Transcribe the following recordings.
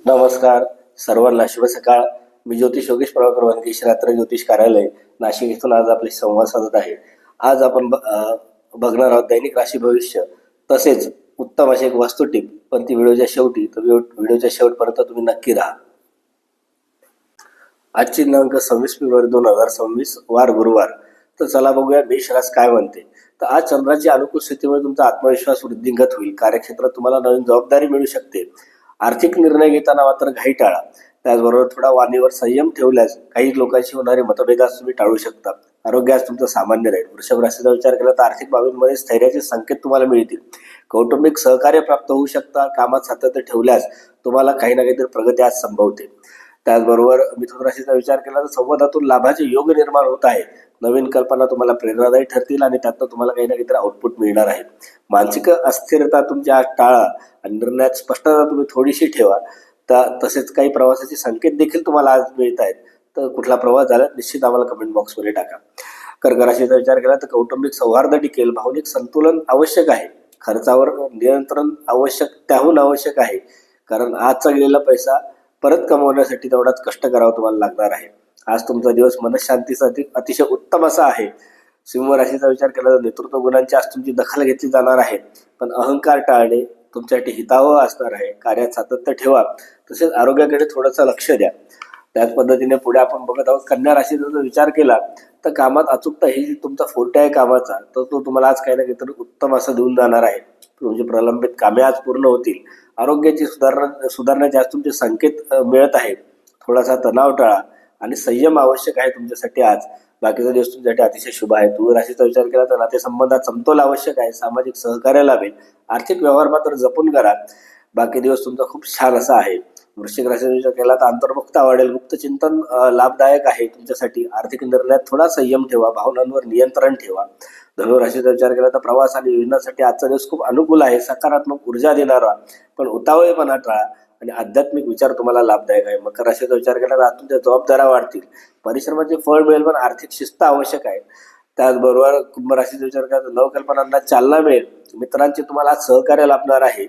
नमस्कार सर्वांना, शुभ सकाळ. मी ज्योतिष योगेश प्रभाकर वानके, रात्र ज्योतिष कार्यालय नाशिक इथून आज आपले संवाद साधत आहे. आज आपण बघणार आहोत दैनिक राशी भविष्य, तसेच उत्तम अशी एक वास्तू टिप, पण ती व्हिडिओच्या शेवटी. तर व्हिडिओच्या शेवटपर्यंत तुम्ही नक्की राहा. आजची दिनांक 26 फेब्रुवारी 2026, वार गुरुवार. तर चला बघूया मेष रास काय म्हणते. तर आज चंद्राची अनुकूल स्थितीमुळे तुमचा आत्मविश्वास वृद्धिंगत होईल. कार्यक्षेत्रात तुम्हाला नवीन जबाबदारी मिळू शकते. आर्थिक निर्णय घेताना मात्र घाई टाळा. त्याचबरोबर थोडा वाणीवर संयम ठेवल्यास काही लोकांशी होणारे मतभेदास तुम्ही टाळू शकता. आरोग्यास तुमचं सामान्य राहील. वृषभ राशीचा विचार केला तर आर्थिक बाबींमध्ये स्थैर्याचे संकेत तुम्हाला मिळतील. कौटुंबिक सहकार्य प्राप्त होऊ शकता. कामात सातत्य ठेवल्यास तुम्हाला काही ना काहीतरी प्रगती आज संभवते. त्याचबरोबर मिथुन राशीचा विचार केला तर संवादातून लाभाचे योग निर्माण होत आहे. नवीन कल्पना तुम्हाला प्रेरणादायी ठरतील आणि त्यातनं तुम्हाला काही ना काहीतरी आउटपुट मिळणार आहे. मानसिक अस्थिरता तुमची आज टाळा आणि निर्णयात स्पष्टता तुम्ही थोडीशी ठेवा. तसेच काही प्रवासाचे संकेत देखील तुम्हाला आज मिळत आहेत. तर कुठला प्रवास झाला निश्चित आम्हाला कमेंट बॉक्समध्ये टाका. कर्क राशीचा विचार केला तर कौटुंबिक सौहार्द टिकेल. भावनिक संतुलन आवश्यक आहे. खर्चावर नियंत्रण त्याहून आवश्यक आहे, कारण आजचा गेलेला पैसा परत कमवण्यासाठी तेवढाच कष्ट करावं तुम्हाला लागणार आहे. आज तुमचा दिवस मनशांतीसाठी अतिशय उत्तम असा आहे. सिंह राशीचा विचार केला तर नेतृत्व गुणांची आज तुमची दखल घेतली जाणार आहे, पण अहंकार टाळणे तुमच्यासाठी हितावह असणार आहे. कार्यात सातत्य ठेवा. तसेच आरोग्याकडे थोडंसं लक्ष द्या. त्याच पद्धतीने पुढे आपण बघत आहोत. कन्या राशीचा जर विचार केला तर कामात अचूकता ही तुमचा फोर्टे आहे कामाचा, तर तो तुम्हाला आज काही ना काहीतरी उत्तम असं देऊन जाणार आहे. तुमची प्रलंबित कामे आज पूर्ण होतील. आरोग्याची सुधारण्याचे आज तुमचे संकेत मिळत आहेत. थोडासा तणाव टाळा आणि संयम आवश्यक आहे तुमच्यासाठी आज. बाकीचा दिवस तुमच्यासाठी अतिशय शुभ आहे. तुळ राशीचा विचार केला तर नातेसंबंधात समतोल आवश्यक आहे. सामाजिक सहकार्य लाभेल. आर्थिक व्यवहार मात्र जपून करा. बाकी दिवस तुमचा खूप छान असा आहे. वृश्चिक राशीचा विचार केला तर अंतर्मुखता वाढेल. गुप्त चिंतन लाभदायक आहे तुमच्यासाठी. आर्थिक निर्णयात थोडा संयम ठेवा. भावनांवर नियंत्रण ठेवा. धनु राशीचा विचार केला तर प्रवास आणि योजनासाठी आजचा दिवस खूप अनुकूल आहे. सकारात्मक ऊर्जा देणारा, पण उतावळेपणा टाळा आणि आध्यात्मिक विचार तुम्हाला लाभदायक आहे. मकर राशीचा विचार केला तर तुमच्या जबाबदाऱ्या वाढतील. परिश्रमाचे फळ मिळेल, पण आर्थिक शिस्त आवश्यक आहे. त्याचबरोबर कुंभ राशीचा विचार केला तर नवकल्पनांना चालना मिळेल. मित्रांचे तुम्हाला सहकार्य लाभणार आहे.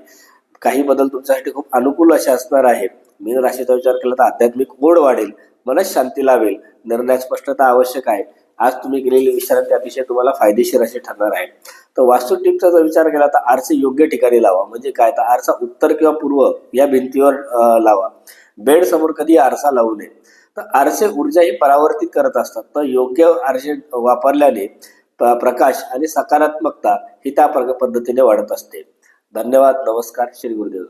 काही बदल तुमच्यासाठी खूप अनुकूल असे असणार आहेत. मीन राशीचा विचार केला तर आध्यात्मिक ओढ वाढेल. मनस शांती लाभेल. निर्णयात स्पष्टता आवश्यक आहे. आज तुम्ही केलेली विश्रांती अतिशय तुम्हाला फायदेशीर असे ठरणार आहे. तर वास्तू टिपचा जर विचार केला तर आरसे योग्य ठिकाणी लावा. म्हणजे काय, तर आरसा उत्तर किंवा पूर्व या भिंतीवर लावा. बेड समोर कधी आरसा लावू नये. तर आरसे ऊर्जा ही परावर्तित करत असतात. तर योग्य आरसे वापरल्याने प्रकाश आणि सकारात्मकता ही त्या पद्धतीने वाढत असते. धन्यवाद. नमस्कार. श्री गुरुदेव.